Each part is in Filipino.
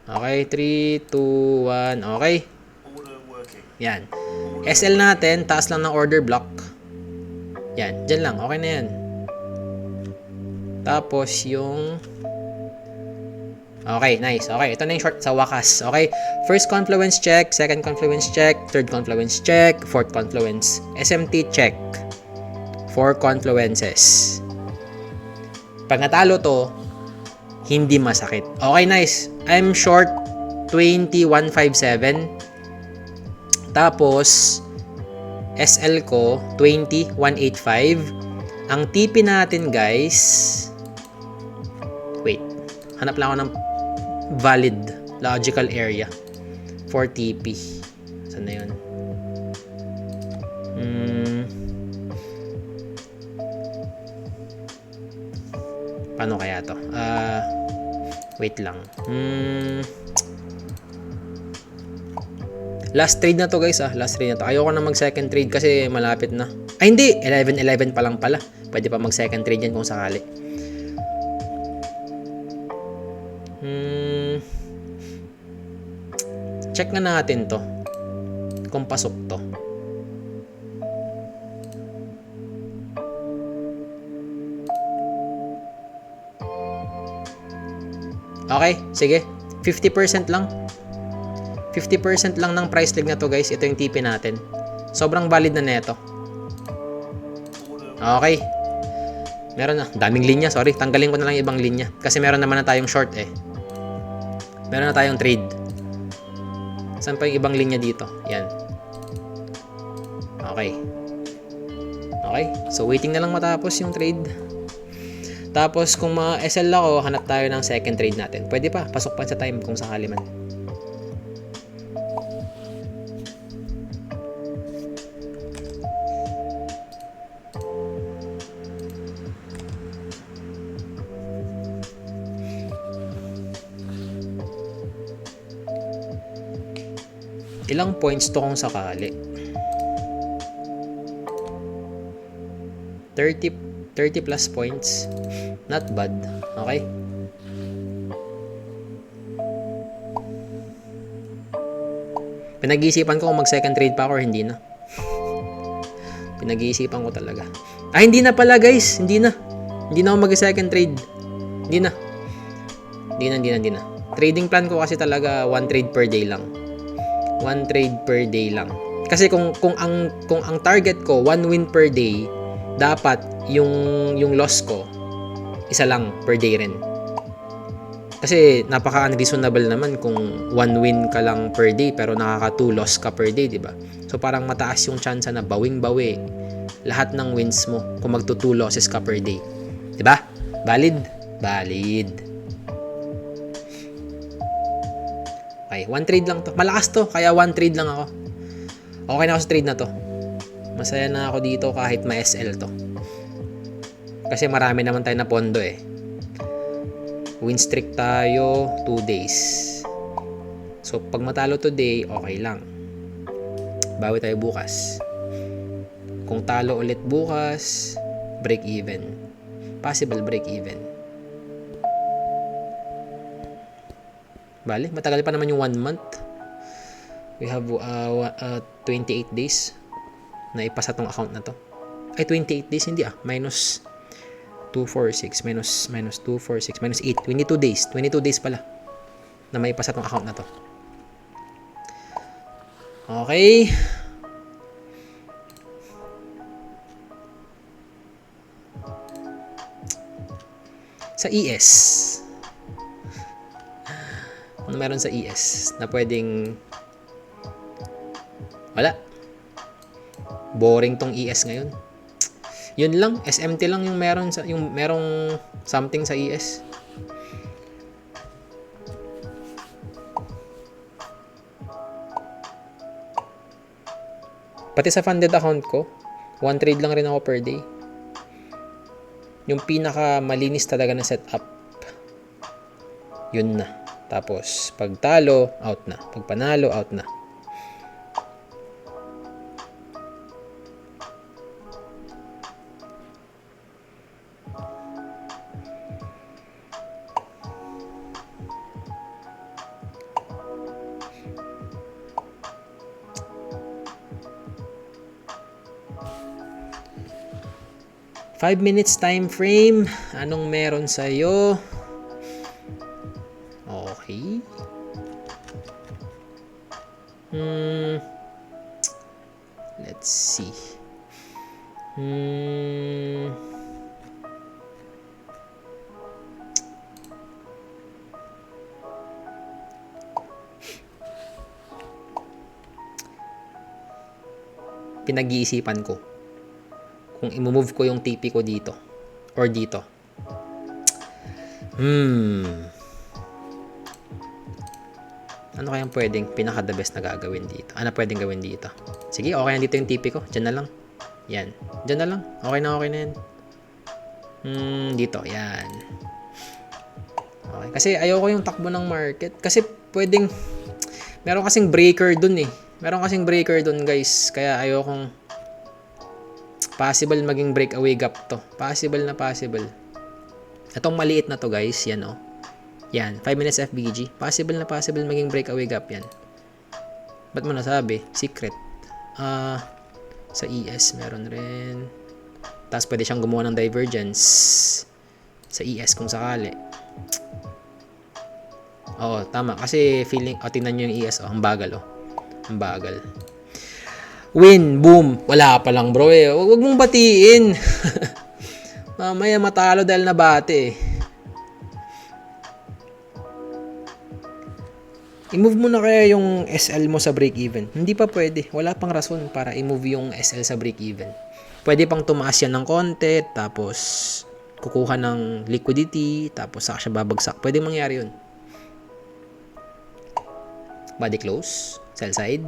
Okay, 3, 2, 1. Okay. Yan. SL natin, taas lang ng order block. Yan, dyan lang. Okay na yan. Tapos yung... Okay, nice. Okay, ito na yung short sa wakas. Okay, first confluence check, second confluence check, third confluence check, fourth confluence. SMT check. 4 confluences. Pag natalo to, hindi masakit. Okay, nice. I'm short 20,157. Tapos, SL ko 20,185. Ang TP natin, guys, wait, hanap lang ako ng valid logical area for TP. Saan na yun? Paano kaya to? Wait lang. Last trade na to, guys. Last trade na to. Ayoko na mag second trade kasi malapit na. Ay, hindi. 11-11 pa lang pala. Pwede pa mag second trade yan kung sakali. Check na natin to. Kung pasok to. Okay, sige. 50% lang. 50% lang ng price leg na to, guys. Ito yung TP natin. Sobrang valid na neto. Okay. Meron na. Daming linya. Sorry. Tanggalin ko na lang yung ibang linya. Kasi meron naman na tayong short eh. Meron na tayong trade. Saan pa yung ibang linya dito? Yan. Okay. Okay. So, waiting na lang matapos yung trade. Tapos, kung ma-SL ako, hanap tayo ng second trade natin. Pwede pa. Pasok pa sa time kung sakali man. Ilang points to kung sakali? 30 plus points. Not bad. Okay? Pinag-iisipan ko kung mag second trade pa ako or hindi na. Pinag-iisipan ko talaga. Hindi na pala, guys. Hindi na. Hindi na ako mag second trade. Hindi na. Trading plan ko kasi talaga 1 trade per day lang. 1 trade per day lang. Kasi kung ang target ko 1 win per day, dapat yung loss ko isa lang per day rin. Kasi napaka-unreasonable naman kung 1 win ka lang per day pero nakaka 2 loss ka per day, di ba? So parang mataas yung chance na bawing-bawi lahat ng wins mo kung magto 2 losses ka per day. Di ba? Valid? Valid. Okay, 1 trade lang to. Malakas to, kaya 1 trade lang ako. Okay na ako sa trade na to. Masaya na ako dito kahit ma-SL to. Kasi marami naman tayo na pondo eh. Win streak tayo 2 days. So, pag matalo today, okay lang. Bawi tayo bukas. Kung talo ulit bukas, break even. Possible break even. Bale, matagal pa naman yung 1 month. We have 28 days na ipasa tong account na to. Ay, 28 days, hindi minus 246, minus 246, minus 8. 22 days. 22 days pala na maipasa tong account na to. Okay. Sa ES. Ano meron sa ES na pwedeng wala. Boring tong ES ngayon. Yun lang, SMT lang yung merong something sa ES. Pati sa funded account ko, 1 trade lang rin ako per day. Yung pinaka malinis talaga na setup. Yun na. Tapos, pag talo, out na. Pag panalo, out na. 5 minutes time frame. Anong meron sa'yo? Okay. Let's see. Pinag-iisipan ko kung i-move ko yung TP ko dito or dito. Ano kayang pwedeng pinaka-the best na gagawin dito? Ano pwedeng gawin dito? Sige, okay na dito yung TP ko. Diyan na lang. Yan. Diyan na lang. Okay na yan. Dito. Yan. Okay. Kasi ayoko yung takbo ng market. Kasi pwedeng meron kasing breaker dun eh. Meron kasing breaker dun, guys. Kaya ayokong possible maging breakaway gap to. Possible na possible. Itong maliit na to, guys. Yan, oh. Yan. 5 minutes FBG. Possible na possible maging breakaway gap yan. Ba't mo nasabi? Secret. Sa ES, meron rin. Tapos pwede siyang gumawa ng divergence. Sa ES kung sakali. Oo, tama. Kasi feeling, tingnan nyo yung ES. Ang bagal, Ang bagal. Win, boom. Wala pa lang, bro eh. Huwag mong batiin. Mamaya matalo dahil nabate eh. I-move mo na kaya yung SL mo sa break-even. Hindi pa pwede. Wala pang rason para i-move yung SL sa break-even. Pwede pang tumaas yan ng konti, tapos kukuha ng liquidity, tapos saka siya babagsak. Pwede mangyari yun. Body close, sell side.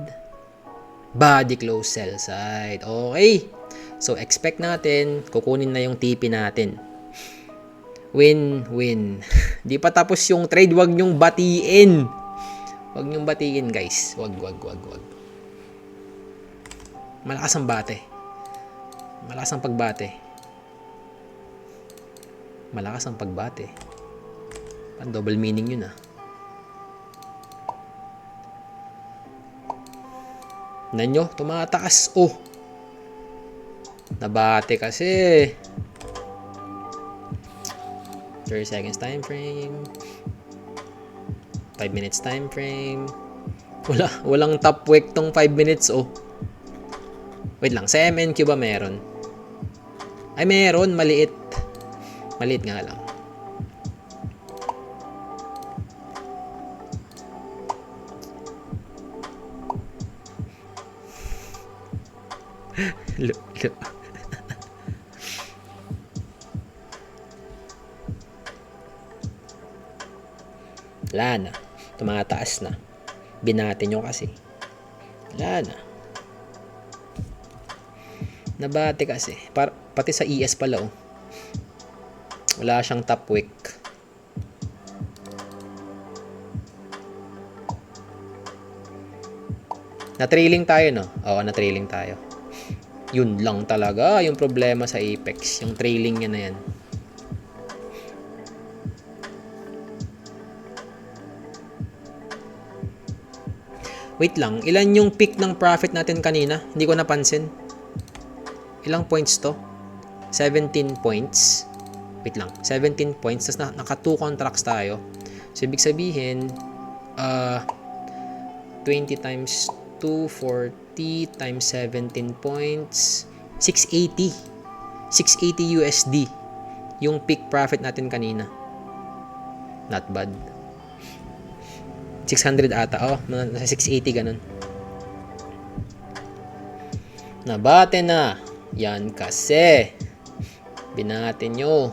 Body close, sell side. Okay. So, expect natin, kukunin na yung TP natin. Win, win. Di pa tapos yung trade, wag nyong batiin. Wag nyong batiin, guys. Wag. Malakas ang bate. Malakas ang pagbate. Malakas ang pagbate. Parang double meaning yun, Nanyo, tumataas. Oh. Nabate kasi. 30 seconds time frame. 5 minutes time frame. Walang top wick tong 5 minutes, Wait lang, sa MNQ ba meron? Ay, meron. Maliit. Maliit nga lang. Look. Wala na. Tumataas na. Binati nyo kasi. Wala na. Nabati kasi. Pati sa ES pala, Wala siyang top wick. Na-trailing tayo, no? Oo, na-trailing tayo. Yun lang talaga yung problema sa Apex. Yung trailing niya na yan. Wait lang, ilan yung peak ng profit natin kanina? Hindi ko napansin. Ilang points to? 17 points. Wait lang, 17 points. Tapos naka 2 contracts tayo. So, ibig sabihin, 20 times 2, 40 times 17 points, 680. 680 USD yung peak profit natin kanina. Not bad. 600 ata. Nasa 680 ganun. Nabate na. Yan kasi. Binate nyo.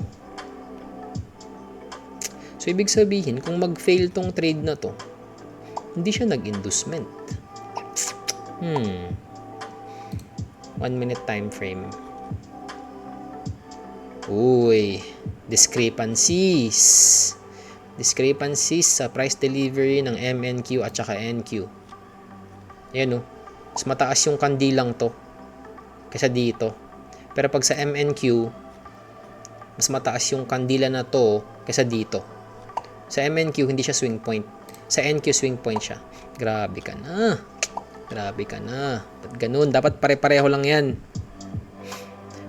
So, ibig sabihin, kung mag-fail tong trade na to, hindi siya nag-inducement. 1 minute time frame. Uy. Discrepancies sa price delivery ng MNQ at saka NQ. Ayan, mas mataas yung kandilang to kaysa dito. Pero pag sa MNQ, mas mataas yung kandila na to kaysa dito. Sa MNQ, hindi siya swing point. Sa NQ, swing point siya. Grabe ka na. Ba't ganun? Dapat pare-pareho lang yan.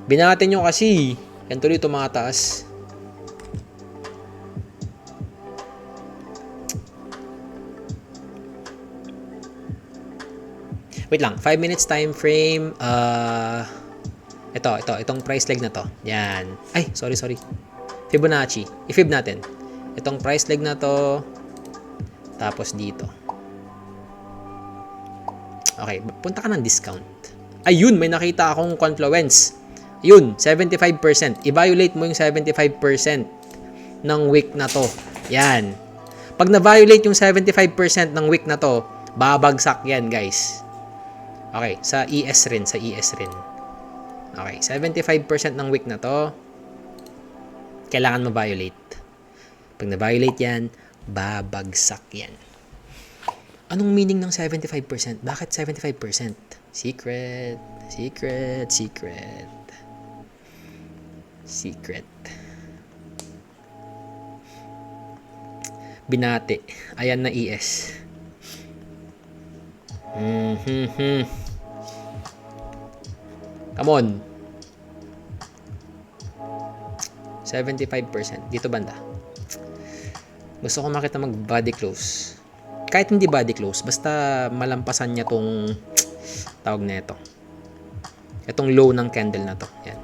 Binati nyo kasi. Yan tuloy tumataas. Wait lang, 5 minutes time frame. Itong price leg na to. Yan. Ay, sorry. Fibonacci. I-fib natin. Itong price leg na to. Tapos dito. Okay, punta ka ng discount. Ayun, may nakita akong confluence. Yun, 75%. I-violate mo yung 75% ng wick na to. Yan. Pag na-violate yung 75% ng wick na to, babagsak yan, guys. Okay, sa ES rin. Okay, 75% ng wick na to, kailangan ma-violate. Pag na-violate yan, babagsak yan. Anong meaning ng 75%? Bakit 75%? Secret. Binati. Ayan na ES. Come on. 75%. Dito banda. Gusto ko makita mag body close. Kahit hindi body close, basta malampasan niya tong tawag na ito. Itong low ng candle na to. Yan.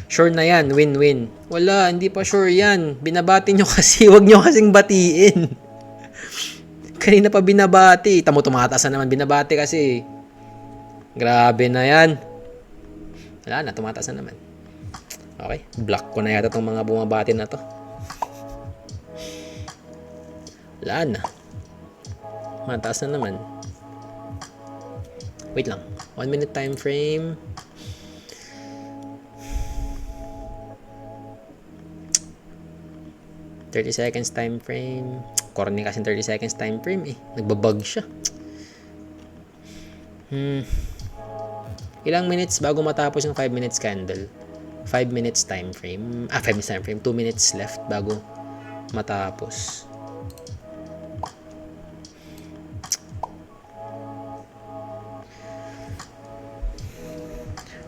Sure na yan. Win-win. Wala, hindi pa sure yan. Binabati nyo kasi. Huwag nyo kasing batiin. Kanina pa binabati. Tamo tumataas na naman. Binabati kasi. Grabe na yan. Wala na, tumataas na naman. Okay, block ko na yata itong mga bumabati na to. Wala na. Mataas na naman. Wait lang. 1 minute time frame. ...30 seconds time frame. Corny kasi 30 seconds time frame eh. Nagbabug siya. Ilang minutes bago matapos yung 5 minutes candle? 5 minutes time frame. 5 minutes time frame. 2 minutes left bago matapos.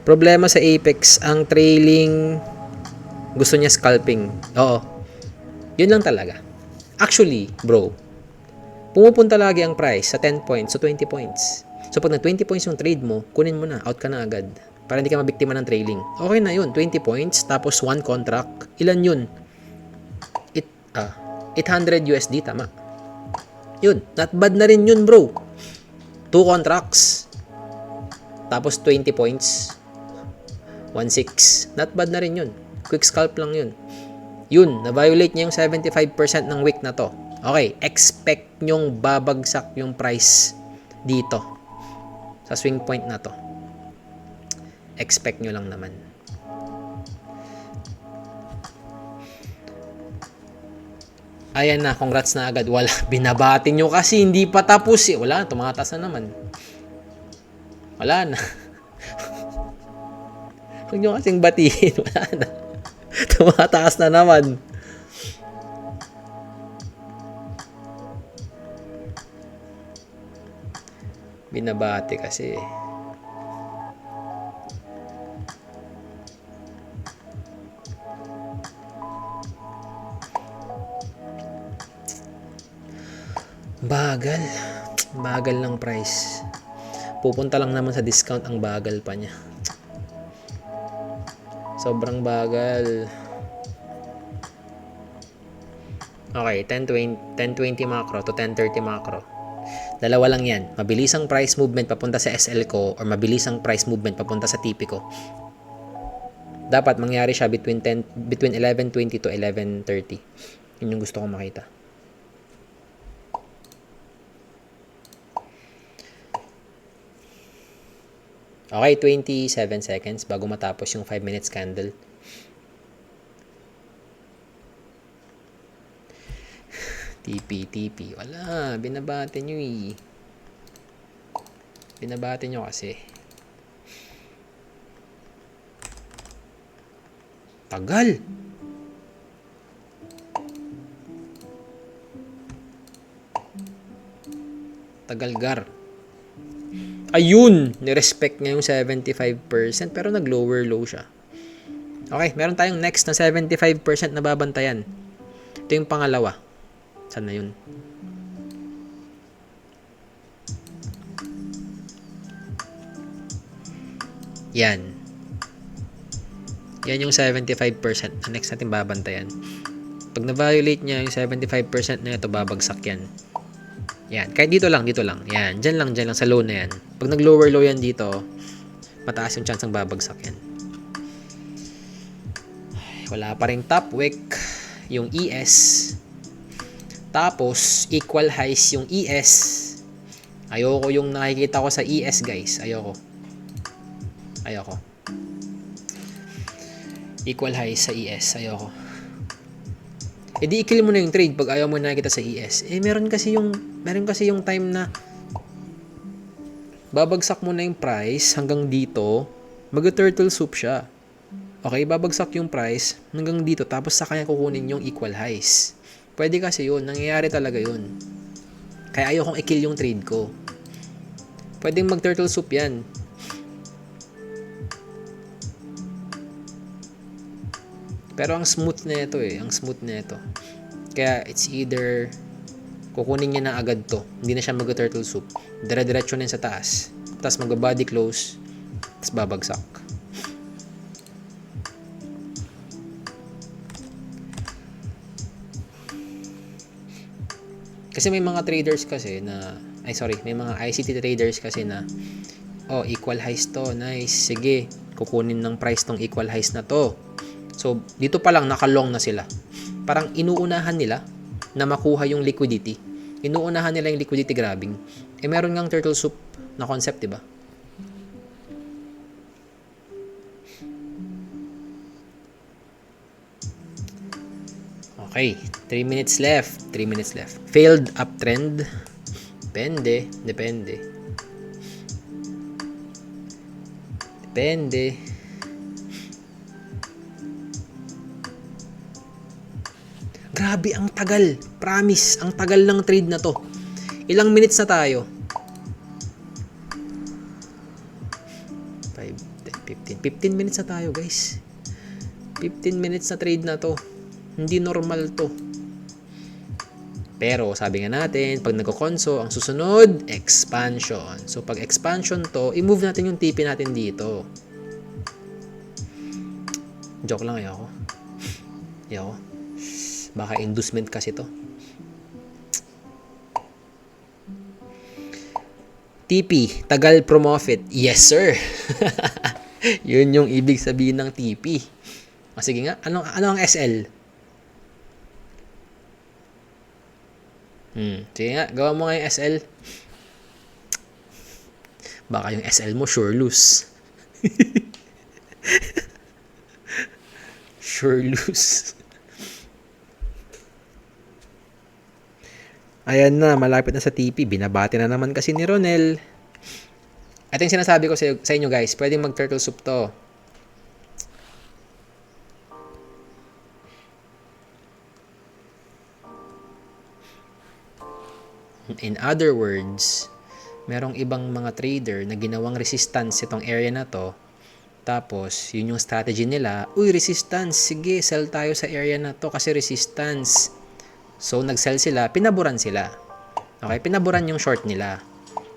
Problema sa Apex, ang trailing gusto niya scalping. Oo. Yun lang talaga. Actually, bro, pumupunta lagi ang price sa 10 points, so 20 points. So pag na 20 points yung trade mo, kunin mo na, out ka na agad. Para hindi ka mabiktima ng trailing. Okay na yun, 20 points, tapos 1 contract. Ilan yun? 800 USD, tama. Yun, not bad na rin yun, bro. 2 contracts. Tapos 20 points. 1.6. Not bad na rin yun. Quick scalp lang yun. Yun, na-violate niya yung 75% ng wick na to. Okay, expect nyong babagsak yung price dito. Sa swing point na to. Expect nyo lang naman. Ayan na, congrats na agad. Wala, binabati nyo kasi hindi pa tapos eh. Wala, tumataas na naman. Wala na. Huwag nyo kasing batiin. Wala na. Tumataas na naman. Binabati kasi. Bagal. Bagal ng price. Pupunta lang naman sa discount, ang bagal pa niya. Sobrang bagal. Okay, 1020 macro to 1030 macro. Dalawa lang yan. Mabilisang price movement papunta sa SL ko or mabilisang price movement papunta sa TP ko. Dapat mangyari siya between 11:20 to 11:30. Yun yung gusto kong makita. Okay, 27 seconds bago matapos yung 5 minutes candle. TP. Wala, binabati nyo eh. Binabati nyo kasi. Tagal. Tagalgar. Ayun, ni-respect niya yung 75% pero nag-lower low siya. Okay, meron tayong next na 75% na babantayan. Ito yung pangalawa. Saan na yun? Yan. Yan yung 75% na next natin babantayan. Pag na-violate niya yung 75% na ito, babagsak yan. Yan. Kahit dito lang. Yan. Dyan lang sa low na yan. Pag nag-lower low yan dito, mataas yung chance ng babagsak yan. Wala pa ring top wick yung ES. Tapos, equal highs yung ES. Ayoko yung nakikita ko sa ES, guys. Ayoko. Equal highs sa ES. Ayoko. E di i-kill mo na yung trade pag ayaw mo nakikita sa ES. Meron kasi yung time na babagsak mo na yung price hanggang dito, mag-turtle soup siya. Okay, babagsak yung price hanggang dito tapos sa kanya kukunin yung equal highs. Pwede kasi yun, nangyayari talaga yun. Kaya ayokong i-kill yung trade ko. Pwedeng mag-turtle soup yan. Pero ang smooth na ito. Kaya it's either kukunin niya na agad to. Hindi na siya mag-turtle soup. Dire-diretso na sa taas. Tapos mag-body close. Tapos babagsak. Kasi may mga traders kasi na may mga ICT traders kasi na equal highs to. Nice. Sige. Kukunin ng price tong equal highs na to. So, dito pa lang nakalong na sila. Parang inuunahan nila na makuha yung liquidity. Inuunahan nila yung liquidity grabbing. Meron ngang turtle soup na concept, diba? Okay, 3 minutes left. Failed uptrend. Depende. Grabe, ang tagal. Promise, ang tagal ng trade na to. Ilang minutes na tayo? 5, 10, 15 minutes na tayo, guys. 15 minutes na trade na to. Hindi normal to. Pero, sabi nga natin, pag nagko-conso, ang susunod, expansion. So, pag expansion to, i-move natin yung TP natin dito. Joke lang, ayoko. Baka inducement kasi to. TP, tagal profit. Yes, sir. Yun yung ibig sabihin ng TP. Sige nga, ano ang SL? Sige nga, gawa mo nga yung SL. Baka yung SL mo sure lose. Sure lose. Ayan na, malapit na sa TP. Binabati na naman kasi ni Ronel. Ito yung sinasabi ko sa inyo, guys. Pwedeng mag-turtle soup to. In other words, merong ibang mga trader na ginawang resistance itong area na to. Tapos, yun yung strategy nila. Uy, resistance. Sige, sell tayo sa area na to kasi resistance. So, nag-sell sila, pinaburan sila. Okay, pinaburan yung short nila.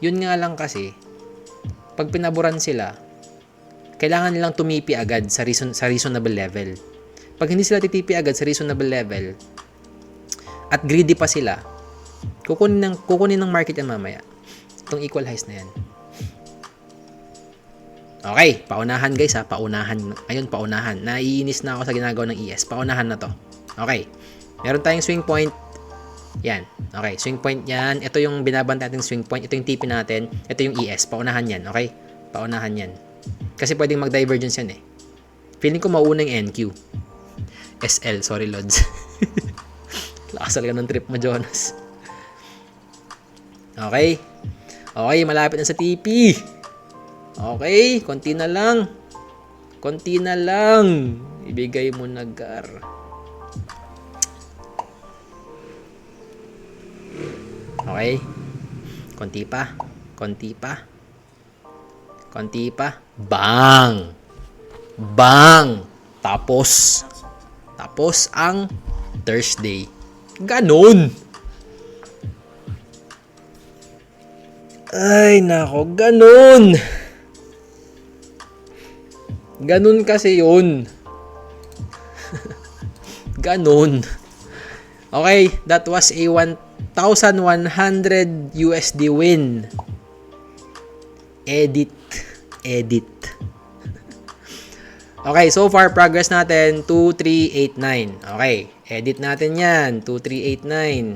Yun nga lang kasi, pag pinaburan sila, kailangan nilang tumipi agad sa reasonable level. Pag hindi sila titipi agad sa reasonable level, at greedy pa sila, kukunin ng market yan mamaya. Itong equal highs na yan. Okay, paunahan guys ha, paunahan. Ayun, paunahan. Naiinis na ako sa ginagawa ng ES. Paunahan na to. Okay. Meron tayong swing point. Yan. Okay, swing point yan. Ito yung binabanta natin swing point. Ito yung TP natin. Ito yung ES. Paunahan yan. Okay? Paunahan yan. Kasi pwedeng mag-divergence yan eh. Feeling ko mauna yung NQ. SL. Sorry, Lods. Lakasal ka ng trip mo, Jonas. Okay. Okay, malapit na sa TP. Okay, konti na lang. Ibigay mo na, Gar. Okay. Konti pa. Bang! Tapos ang Thursday. Ganon. Ay, nako, ganon. Ganon kasi yun. Ganon. Okay, that was a 1,100 USD win. Edit. Okay, so far progress natin 2389. Okay, edit natin 'yan, 2389.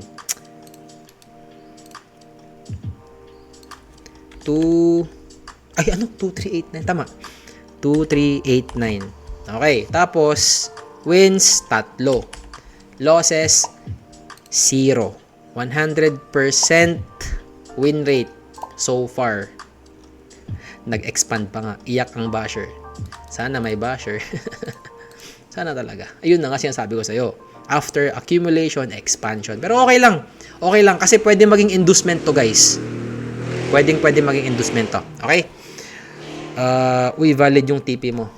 2389 tama. 2389. Okay, tapos wins 3. Losses 0. 100% win rate so far. Nag-expand pa nga. Iyak ang basher. Sana may basher. Sana talaga. Ayun na nga sinasabi ko sa'yo. After accumulation, expansion. Pero okay lang. Okay lang. Kasi pwede maging inducement to, guys. Pwede maging inducement to. Okay? Valid yung TP mo.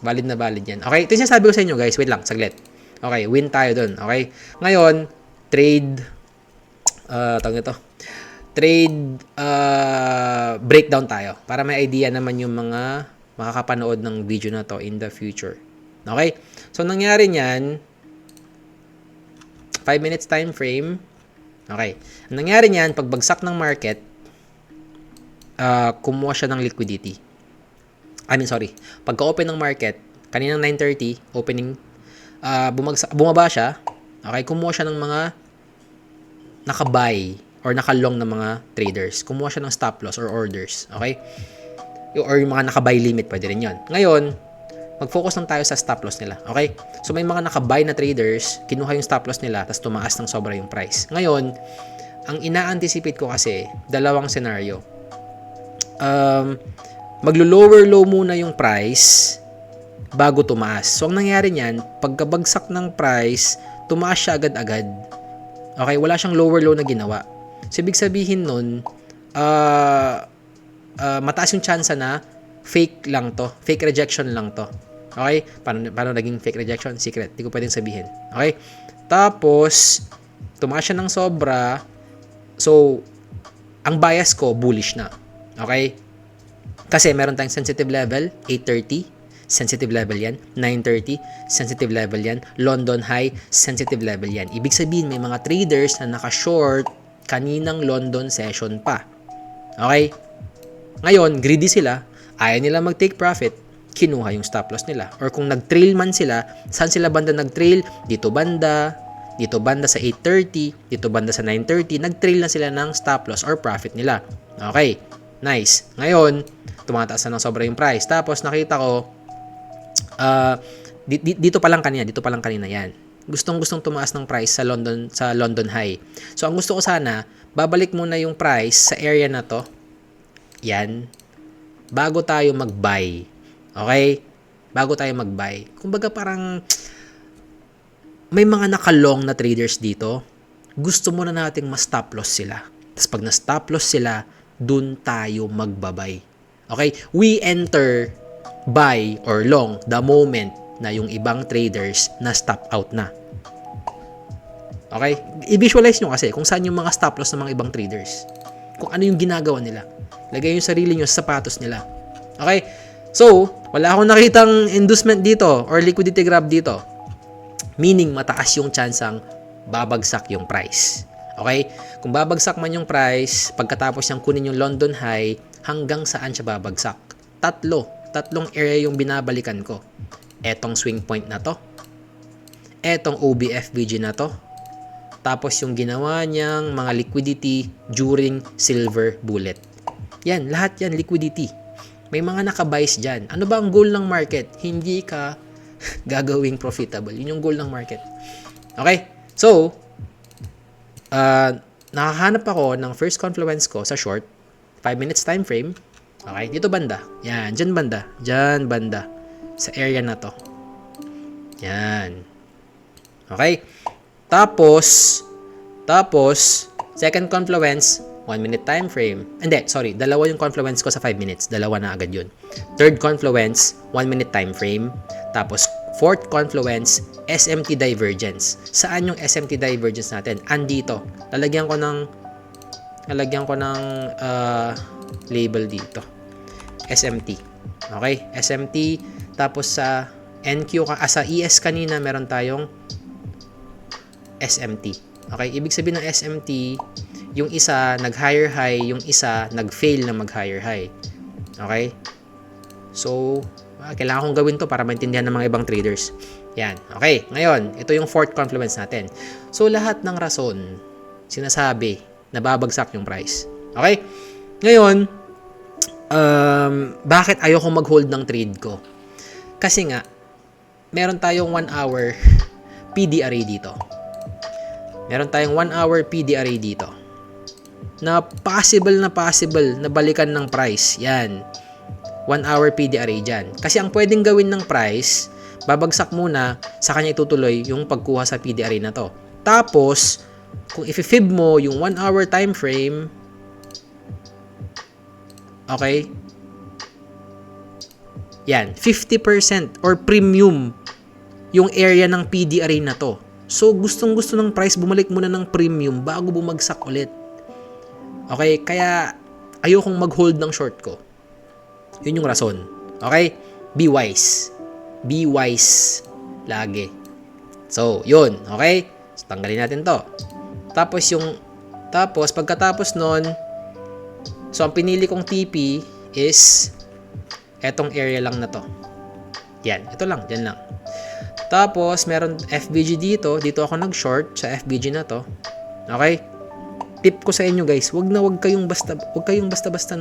Valid na valid yan. Okay? Ito yung sinasabi ko sa inyo, guys. Wait lang. Saglit. Okay. Win tayo dun. Okay? Ngayon, trade breakdown tayo para may idea naman yung mga makakapanood ng video na to in the future. Okay? So, nangyari niyan, 5 minutes time frame. Okay. Ang nangyari niyan, pagbagsak ng market, kumuha siya ng liquidity. Pagka-open ng market, kaninang 9:30, opening, bumaba siya. Okay, kumuha siya ng mga naka-buy or naka-long na mga traders. Kumuha siya ng stop loss or orders. Okay? Or yung mga naka-buy limit, pwede rin yun. Ngayon, mag-focus lang tayo sa stop loss nila. Okay? So, may mga naka-buy na traders, kinuha yung stop loss nila, tapos tumaas ng sobra yung price. Ngayon, ang ina-anticipate ko kasi, dalawang scenario. Maglo-lower low muna yung price bago tumaas. So, ang nangyari niyan, pagkabagsak ng price, tumaas siya agad-agad. Okay? Wala siyang lower low na ginawa. So, ibig sabihin nun, mataas yung chance na fake lang to. Fake rejection lang to. Okay? Paano naging fake rejection? Secret. Hindi ko pwedeng sabihin. Okay? Tapos, tumaas siya ng sobra. So, ang bias ko, bullish na. Okay? Kasi meron tayong sensitive level, 830. Sensitive level yan. 930. Sensitive level yan. London high. Sensitive level yan. Ibig sabihin, may mga traders na naka-short kaninang London session pa. Okay? Ngayon, greedy sila. Ayaw nila mag-take profit. Kinuha yung stop loss nila. Or kung nag-trail man sila, saan sila banda nag-trail? Dito banda sa 8.30, dito banda sa 9.30, nag-trail na sila ng stop loss or profit nila. Okay, nice. Ngayon, tumataas na ng sobra yung price. Tapos nakita ko, dito pa lang kanina yan. Gustong tumaas ng price sa London high. So, ang gusto ko sana, babalik muna yung price sa area na to. Yan. Bago tayo mag-buy. Okay? Bago tayo mag-buy. Kumbaga parang may mga naka-long na traders dito. Gusto muna nating ma-stop loss sila. Tapos pag na-stop loss sila, dun tayo magbabay. Okay? We enter buy or long the moment na yung ibang traders na stop out na. Okay? I-visualize nyo kasi kung saan yung mga stop loss ng mga ibang traders. Kung ano yung ginagawa nila. Lagay yung sarili nyo sa sapatos nila. Okay? So, wala akong nakitang inducement dito or liquidity grab dito. Meaning, mataas yung chansang babagsak yung price. Okay? Kung babagsak man yung price, pagkatapos niyang kunin yung London high, hanggang saan siya babagsak? Tatlong area yung binabalikan ko. Etong swing point na to. Etong OBFBG na to. Tapos yung ginawa niyang mga liquidity during silver bullet. Yan, lahat yan liquidity. May mga nakabuys dyan. Ano ba ang goal ng market? Hindi ka gagawing profitable. Yun yung goal ng market. Okay? So, nakahanap ako ng first confluence ko sa short. 5 minutes time frame. Okay? Dito banda. Yan. Dyan banda. Dyan banda. Sa area na to. Yan. Okay? Tapos, second confluence, 1 minute time frame. Hindi, sorry. Dalawa yung confluence ko sa 5 minutes. Dalawa na agad yun. Third confluence, 1 minute time frame. Tapos, fourth confluence, SMT divergence. Saan yung SMT divergence natin? Andito. Lalagyan ko ng label dito. SMT. Okay? SMT. Tapos sa NQ, sa ES kanina, meron tayong SMT. Okay? Ibig sabihin ng SMT, yung isa nag-higher high, yung isa nag-fail na mag-higher high. Okay? So, kailangan kong gawin to para maintindihan ng mga ibang traders. Yan. Okay. Ngayon, ito yung fourth confluence natin. So, lahat ng rason, sinasabi na babagsak yung price. Okay? Ngayon, bakit ayoko mag-hold ng trade ko? Kasi nga, meron tayong 1 hour PDRA dito. Meron tayong 1 hour PDRA dito. Na possible na balikan ng price. Yan. 1 hour PDRA dyan. Kasi ang pwedeng gawin ng price, babagsak muna, sa kanya itutuloy yung pagkuha sa PDRA na to. Tapos, kung i-fib mo yung 1 hour time frame, okay, yan, 50% or premium yung area ng PDRA na to. So, gustong-gusto ng price, bumalik muna ng premium bago bumagsak ulit. Okay, kaya ayokong mag-hold ng short ko. Yun yung rason. Okay? Be wise. Be wise. Lagi. So, yun. Okay? So, tanggalin natin to. Tapos, pagkatapos nun, so, ang pinili kong TP is etong area lang na to. Yan. Ito lang. Yan lang. Tapos, meron FBG dito. Dito ako nag-short sa FBG na to. Okay? Tip ko sa inyo guys, wag kayong basta-basta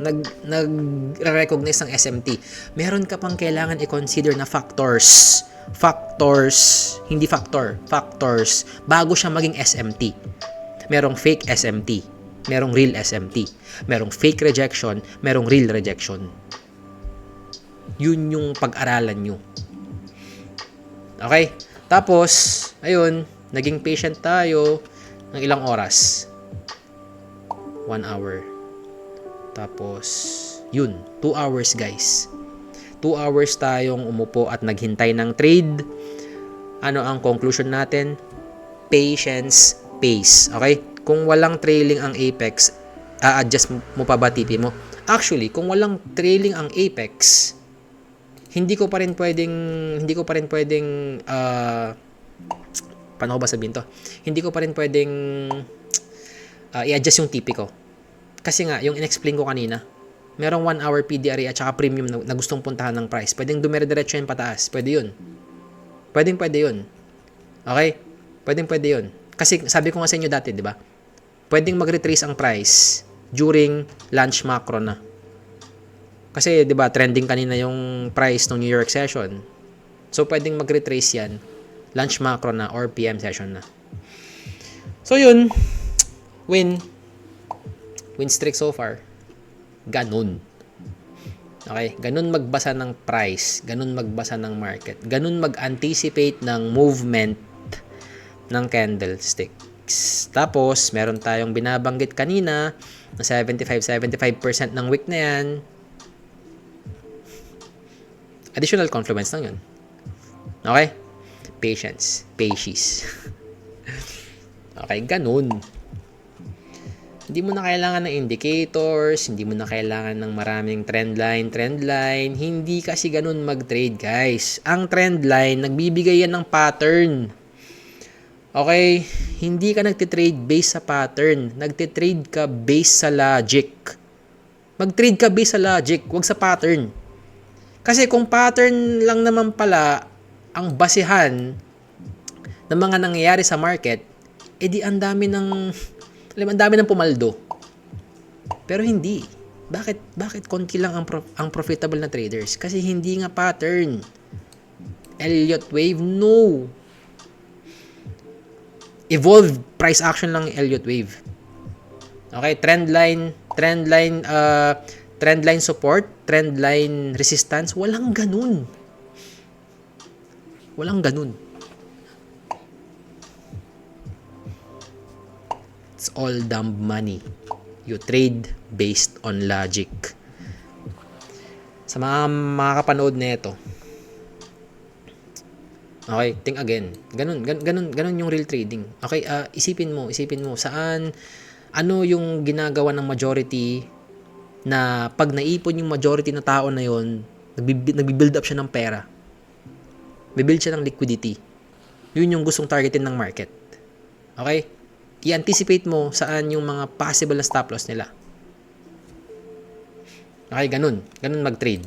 nag-recognize ng SMT. Meron ka pang kailangan i-consider na factors, hindi factors, bago siya maging SMT. Merong fake SMT, merong real SMT, merong fake rejection, merong real rejection. Yun yung pag-aralan nyo. Okay? Tapos, ayun, naging patient tayo ng ilang oras. 1 hour. Tapos, yun, 2 hours guys. 2 hours tayong umupo at naghintay ng trade. Ano ang conclusion natin? Patience pays. Okay? Kung walang trailing ang Apex, a-adjust mo pa ba TP mo? Actually, kung walang trailing ang Apex, hindi ko pa rin pwedeng paano ko ba sabihin to? Hindi ko pa rin pwedeng i-adjust yung TP ko. Kasi nga, yung in-explain ko kanina, merong 1 hour PDRA at saka premium na gustong puntahan ng price. Pwedeng dumire-diretso yung pataas. Pwede yun. Pwede yun. Okay? Pwede yun. Kasi sabi ko nga sa inyo dati, di ba? Pwedeng mag-retrace ang price during lunch macro na. Kasi, di ba, trending kanina yung price ng New York session. So, pwedeng mag-retrace yan lunch macro na or PM session na. So, yun. Win streak so far. Ganun. Okay? Ganun magbasa ng price. Ganun magbasa ng market. Ganun mag-anticipate ng movement ng candlesticks. Tapos, meron tayong binabanggit kanina na 75% ng wick na yan. Additional confluence lang yun. Okay? Patience. Okay, ganun. Hindi mo na kailangan ng indicators, hindi mo na kailangan ng maraming trend line. Hindi kasi ganun mag-trade, guys. Ang trend line, nagbibigay yan ng pattern. Okay? Hindi ka nagtitrade based sa pattern. Nagtitrade ka based sa logic. Mag-trade ka based sa logic, wag sa pattern. Kasi kung pattern lang naman pala ang basihan ng mga nangyayari sa market, edi ang dami ng pumaldo. Pero hindi. Bakit konti lang ang profitable na traders? Kasi hindi nga pattern. Elliott wave, no. Evolved price action lang Elliott wave. Okay, trend line support, trend line resistance, walang ganun. It's all dumb money. You trade based on logic. Sa mga makakapanood nito, Okay, think again. Ganun yung real trading. Okay, isipin mo saan, ano yung ginagawa ng majority na pag naipon yung majority na tao na yon, nagbi-build up siya ng pera. Bibuild siya ng liquidity. Yun yung gustong targetin ng market. Okay? I-anticipate mo saan yung mga possible na stop loss nila. Okay, ganun mag-trade.